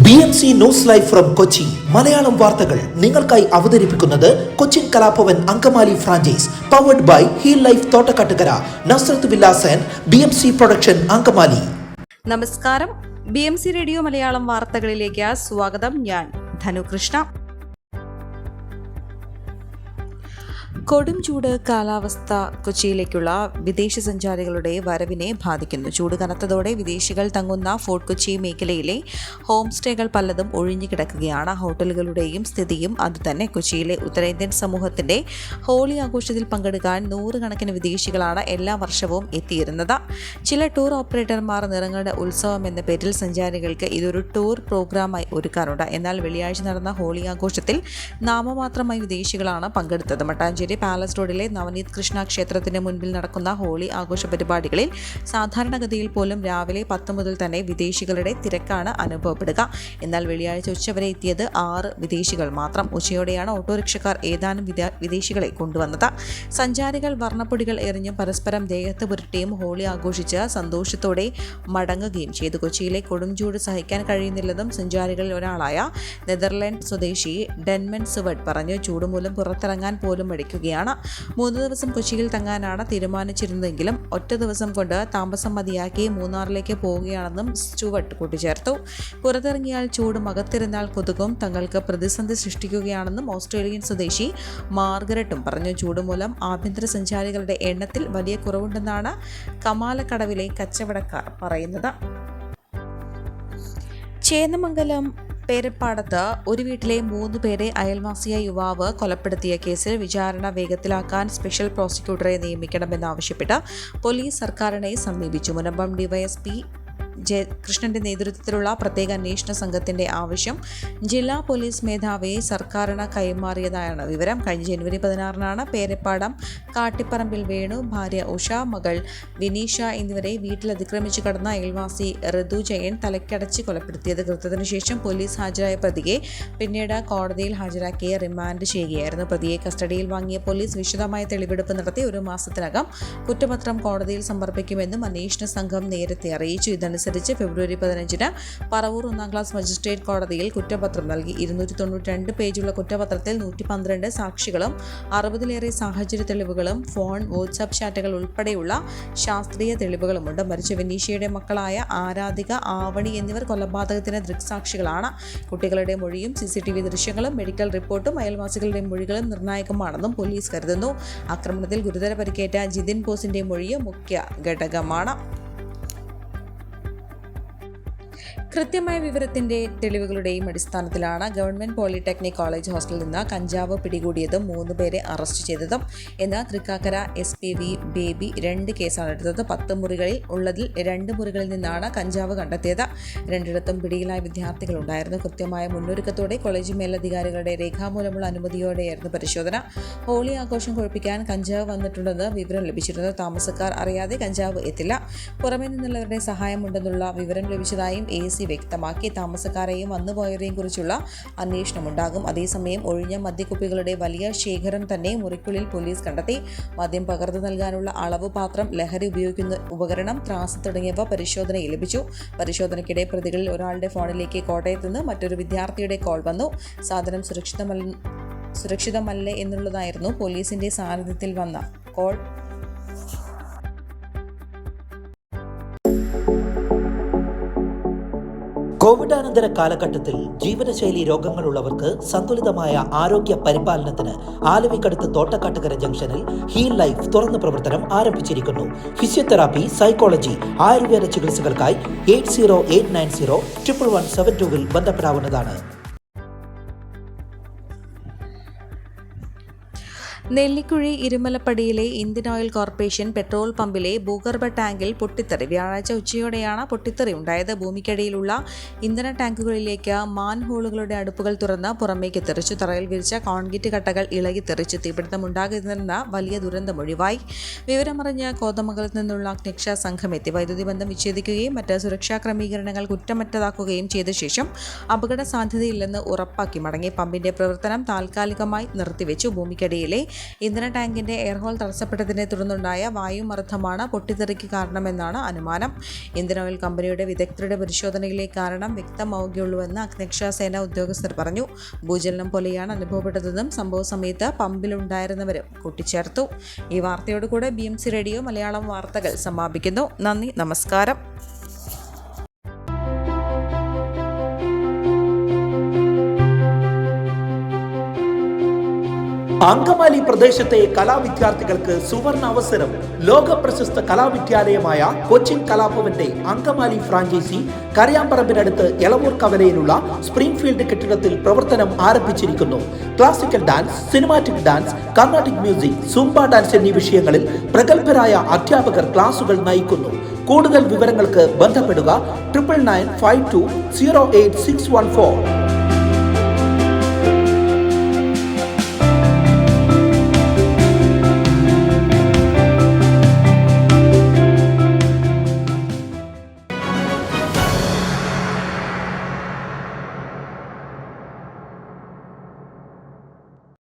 BMC news live from Kochi Malayalam വാർത്തകൾ നിങ്ങൾക്കായി അവതരിപ്പിക്കുന്നത് Cochin Kalabhavan Angamaly franchise powered by heal life Thottakattukara Nazareth villas and BMC production Angamaly. നമസ്കാരം, BMC radio Malayalam വാർത്തകളിലേക്ക് സ്വാഗതം. ഞാൻ ധനുകൃഷ്ണ. കൊടും ചൂട് കാലാവസ്ഥ കൊച്ചിയിലേക്കുള്ള വിദേശ സഞ്ചാരികളുടെ വരവിനെ ബാധിക്കുന്നു. ചൂട് കനത്തതോടെ വിദേശികൾ തങ്ങുന്ന ഫോർട്ട് കൊച്ചി മേഖലയിലെ ഹോം സ്റ്റേകൾ പലതും ഒഴിഞ്ഞു കിടക്കുകയാണ്. ഹോട്ടലുകളുടെയും സ്ഥിതിയും അതുതന്നെ. കൊച്ചിയിലെ ഉത്തരേന്ത്യൻ സമൂഹത്തിന്റെ ഹോളി ആഘോഷത്തിൽ പങ്കെടുക്കാൻ നൂറുകണക്കിന് വിദേശികളാണ് എല്ലാ വർഷവും എത്തിയിരുന്നത്. ചില ടൂർ ഓപ്പറേറ്റർമാർ നിറങ്ങളുടെ ഉത്സവം എന്ന പേരിൽ സഞ്ചാരികൾക്ക് ഇതൊരു ടൂർ പ്രോഗ്രാമായി ഒരുക്കാറുണ്ട്. എന്നാൽ വെള്ളിയാഴ്ച നടന്ന ഹോളി ആഘോഷത്തിൽ നാമമാത്രമായി വിദേശികളാണ് പങ്കെടുത്തത്. മട്ടാഞ്ചേരി പാലസ് റോഡിലെ നവനീത് കൃഷ്ണ ക്ഷേത്രത്തിന് മുൻപിൽ നടക്കുന്ന ഹോളി ആഘോഷ പരിപാടികളിൽ സാധാരണഗതിയിൽ പോലും രാവിലെ 10 മുതൽ തന്നെ വിദേശികളുടെ തിരക്കാണ് അനുഭവപ്പെടുക. എന്നാൽ വെള്ളിയാഴ്ച ഉച്ചവരെ എത്തിയത് 6 വിദേശികൾ മാത്രം. ഉച്ചയോടെയാണ് ഓട്ടോറിക്ഷക്കാർ ഏതാനും വിദേശികളെ കൊണ്ടുവന്നത്. സഞ്ചാരികൾ വർണ്ണപ്പൊടികൾ എറിഞ്ഞും പരസ്പരം ദേഹത്ത് പുരട്ടിയും ഹോളി ആഘോഷിച്ച് സന്തോഷത്തോടെ മടങ്ങുകയും ചെയ്തു. കൊച്ചിയിലെ കൊടുംചൂട് സഹിക്കാൻ കഴിയുന്നില്ലെന്നും സഞ്ചാരികളിൽ ഒരാളായ നെതർലാൻഡ് സ്വദേശി ഡെൻമൻ സുവഡ് പറഞ്ഞു. ചൂട് മൂലം പുറത്തിറങ്ങാൻ പോലും മടിക്കുകയാണ്. 3 ദിവസം കൊച്ചിയിൽ തങ്ങാനാണ് തീരുമാനിച്ചിരുന്നതെങ്കിലും ഒറ്റ ദിവസം കൊണ്ട് താമസം മതിയാക്കി മൂന്നാറിലേക്ക് പോവുകയാണെന്നും സ്റ്റുവർട്ട് കൂട്ടിച്ചേർത്തു. പുറത്തിറങ്ങിയാൽ ചൂടും അകത്തിരുന്നാൽ കൊതുകും തങ്ങൾക്ക് പ്രതിസന്ധി സൃഷ്ടിക്കുകയാണെന്നും ഓസ്ട്രേലിയൻ സ്വദേശി മാർഗരറ്റും പറഞ്ഞു. ചൂട് മൂലം ആഭ്യന്തര സഞ്ചാരികളുടെ എണ്ണത്തിൽ വലിയ കുറവുണ്ടെന്നാണ് കമാലക്കടവിലെ കച്ചവടക്കാർ പറയുന്നത്. ചേന്നമംഗലം പേരപ്പാടത്ത് ഒരു വീട്ടിലെ 3 പേരെ അയൽവാസിയായ യുവാവ് കൊലപ്പെടുത്തിയ കേസിൽ വിചാരണ വേഗത്തിലാക്കാൻ സ്പെഷ്യൽ പ്രോസിക്യൂട്ടറെ നിയമിക്കണമെന്നാവശ്യപ്പെട്ട് പോലീസ് സർക്കാരിനെ സമീപിച്ചു. മുനമ്പം ഡിവൈഎസ്പി കൃഷ്ണന്റെ നേതൃത്വത്തിലുള്ള പ്രത്യേക അന്വേഷണ സംഘത്തിന്റെ ആവശ്യം ജില്ലാ പോലീസ് മേധാവിയെ സർക്കാരിന് കൈമാറിയതായാണ് വിവരം. കഴിഞ്ഞ ജനുവരി 16 പേരപ്പാടം കാട്ടിപ്പറമ്പിൽ വേണു, ഭാര്യ ഉഷ, മകൾ വിനീഷ എന്നിവരെ വീട്ടിൽ അതിക്രമിച്ചു കടന്ന അയൽവാസി ഋതു ജയൻ തലക്കടച്ച് കൊലപ്പെടുത്തിയത്. കൃത്യത്തിനു ശേഷം പോലീസ് ഹാജരായ പ്രതിയെ പിന്നീട് കോടതിയിൽ ഹാജരാക്കി റിമാൻഡ് ചെയ്യുകയായിരുന്നു. പ്രതിയെ കസ്റ്റഡിയിൽ വാങ്ങിയ പോലീസ് വിശദമായ തെളിവെടുപ്പ് നടത്തി 1 മാസത്തിനകം കുറ്റപത്രം കോടതിയിൽ സമർപ്പിക്കുമെന്നും അന്വേഷണ സംഘം നേരത്തെ അറിയിച്ചു. ഇതനുസരിച്ച് ഫെബ്രുവരി 15 പറവൂർ 1ാം ക്ലാസ് മജിസ്ട്രേറ്റ് കോടതിയിൽ കുറ്റപത്രം നൽകി. 292 പേജുള്ള കുറ്റപത്രത്തിൽ 112 സാക്ഷികളും 60ലേറെ സാഹചര്യ തെളിവുകളും ഫോൺ, വാട്സാപ്പ് ചാറ്റുകൾ ഉൾപ്പെടെയുള്ള ശാസ്ത്രീയ തെളിവുകളുമുണ്ട്. മരിച്ച വിനീഷയുടെ മക്കളായ ആരാധിക, ആവണി എന്നിവർ കൊലപാതകത്തിന് ദൃക്സാക്ഷികളാണ്. കുട്ടികളുടെ മൊഴിയും CCTV ദൃശ്യങ്ങളും മെഡിക്കൽ റിപ്പോർട്ടും അയൽവാസികളുടെ മൊഴികളും നിർണായകമാണെന്നും പോലീസ് കരുതുന്നു. ആക്രമണത്തിൽ ഗുരുതര പരിക്കേറ്റ ജിതിൻ ബോസിന്റെ മൊഴിയും മുഖ്യ ഘടകമാണ്. കൃത്യമായ വിവരത്തിന്റെ തെളിവുകളുടെയും അടിസ്ഥാനത്തിലാണ് ഗവൺമെന്റ് പോളിടെക്നിക് കോളേജ് ഹോസ്റ്റലിൽ നിന്ന് കഞ്ചാവ് പിടികൂടിയതും 3 പേരെ അറസ്റ്റ് ചെയ്തതും. എന്നാൽ തൃക്കാക്കര SPV ബേബി 2 കേസാണ് എടുത്തത്. 10 മുറികളിൽ ഉള്ളതിൽ 2 മുറികളിൽ നിന്നാണ് കഞ്ചാവ് കണ്ടെത്തിയത്. 2ഇടത്തും പിടിയിലായ വിദ്യാർത്ഥികളുണ്ടായിരുന്നു. കൃത്യമായ മുന്നൊരുക്കത്തോടെ കോളേജ് മേലധികാരികളുടെ രേഖാമൂലമുള്ള അനുമതിയോടെയായിരുന്നു പരിശോധന. ഹോളി ആഘോഷം കൊഴുപ്പിക്കാൻ കഞ്ചാവ് വന്നിട്ടുണ്ടെന്ന് വിവരം ലഭിച്ചിരുന്നു. താമസക്കാർ അറിയാതെ കഞ്ചാവ് എത്തില്ല. പുറമെ നിന്നുള്ളവരുടെ സഹായമുണ്ടെന്നുള്ള വിവരം ലഭിച്ചതായും AC വ്യക്തമാക്കി. താമസക്കാരെയും വന്നുപോയവരെയും കുറിച്ചുള്ള അന്വേഷണമുണ്ടാകും. അതേസമയം ഒഴിഞ്ഞ മദ്യക്കുപ്പികളുടെ വലിയ ശേഖരം തന്നെ മുറിക്കുള്ളിൽ പോലീസ് കണ്ടെത്തി. മദ്യം പകർന്നു നൽകാനുള്ള അളവ് പാത്രം, ലഹരി ഉപയോഗിക്കുന്ന ഉപകരണം, ത്രാസ് തുടങ്ങിയവ പരിശോധനയിൽ ലഭിച്ചു. പരിശോധനയ്ക്കിടെ പ്രതികളിൽ ഒരാളുടെ ഫോണിലേക്ക് കോട്ടയത്ത് നിന്ന് മറ്റൊരു വിദ്യാർത്ഥിയുടെ കോൾ വന്നു. സാധനം സുരക്ഷിതമല്ലേ എന്നുള്ളതായിരുന്നു പോലീസിന്റെ സാന്നിധ്യത്തിൽ വന്ന കോൾ. കോവിഡാനന്തര കാലഘട്ടത്തിൽ ജീവിതശൈലി രോഗങ്ങളുള്ളവർക്ക് സന്തുലിതമായ ആരോഗ്യ പരിപാലനത്തിന് ആലുവയ്ക്കടുത്ത് തോട്ടക്കാട്ടുകര ജംഗ്ഷനിൽ ഹീൽ ലൈഫ് തുറന്ന പ്രവർത്തനം ആരംഭിച്ചിരിക്കുന്നു. ഫിസിയോതെറാപ്പി, സൈക്കോളജി, ആയുർവേദ ചികിത്സകൾക്കായി 8089011772 ബന്ധപ്പെടാവുന്നതാണ്. നെല്ലിക്കുഴി ഇരുമലപ്പടിയിലെ ഇന്ത്യൻ ഓയിൽ കോർപ്പറേഷൻ പെട്രോൾ പമ്പിലെ ഭൂഗർഭ ടാങ്കിൽ പൊട്ടിത്തെറി. വ്യാഴാഴ്ച ഉച്ചയോടെയാണ് പൊട്ടിത്തെറി ഉണ്ടായത്. ഭൂമിക്കടിയിലുള്ള ഇന്ധന ടാങ്കുകളിലേക്ക് മാൻഹോളുകളുടെ അടുപ്പുകൾ തുറന്ന് പുറമേക്ക് തെറിച്ചു. തറയിൽ വിരിച്ച കോൺക്രീറ്റ് കട്ടകൾ ഇളകി തെറിച്ചു. തീപിടുത്തമുണ്ടാകുന്ന വലിയ ദുരന്തമൊഴിവായി. വിവരമറിഞ്ഞ് കോതമംഗലത്ത് നിന്നുള്ള അഗ്നിരക്ഷാ സംഘം എത്തി വൈദ്യുതി ബന്ധം വിച്ഛേദിക്കുകയും മറ്റ് സുരക്ഷാ ക്രമീകരണങ്ങൾ കുറ്റമറ്റതാക്കുകയും ചെയ്ത ശേഷം അപകട സാധ്യതയില്ലെന്ന് ഉറപ്പാക്കി മടങ്ങി. പമ്പിന്റെ പ്രവർത്തനം താൽക്കാലികമായി നിർത്തിവെച്ചു. ഭൂമിക്കടിയിലെ ഇന്ധന ടാങ്കിന്റെ എയർഹോൾ തടസ്സപ്പെട്ടതിനെ തുടർന്നുണ്ടായ വായുമർദ്ദമാണ് പൊട്ടിത്തെറിക്ക് കാരണമെന്നാണ് അനുമാനം. ഇന്ത്യൻ ഓയിൽ കമ്പനിയുടെ വിദഗ്ധരുടെ പരിശോധനയിലെ കാരണം വ്യക്തമാവുകയുള്ളൂവെന്ന് അഗ്നിരക്ഷാസേന ഉദ്യോഗസ്ഥർ പറഞ്ഞു. ഭൂചലനം പോലെയാണ് അനുഭവപ്പെട്ടതെന്നും സംഭവ സമയത്ത് പമ്പിലുണ്ടായിരുന്നവരും കൂട്ടിച്ചേർത്തു. ഈ വാർത്തയോടുകൂടെ BMC റേഡിയോ മലയാളം വാർത്തകൾ സമാപിക്കുന്നു. നന്ദി, നമസ്കാരം. അങ്കമാലി പ്രദേശത്തെ കലാവിദ്യാർത്ഥികൾക്ക് സുവർണ അവസരം. ലോക പ്രശസ്ത കലാവിദ്യാലയമായ കൊച്ചിൻ കലാഭവന്റെ അങ്കമാലി ഫ്രാഞ്ചൈസി കരയാമ്പറമ്പിനടുത്ത് എളവൂർ കവലയിലുള്ള സ്പ്രിംഗ്ഫീൽഡ് കെട്ടിടത്തിൽ പ്രവർത്തനം ആരംഭിച്ചിരിക്കുന്നു. Classical dance, cinematic dance, Carnatic music, Zumba dance എന്നീ വിഷയങ്ങളിൽ പ്രഗത്ഭരായ അധ്യാപകർ ക്ലാസുകൾ നയിക്കുന്നു. കൂടുതൽ വിവരങ്ങൾക്ക് ബന്ധപ്പെടുക 9995208614.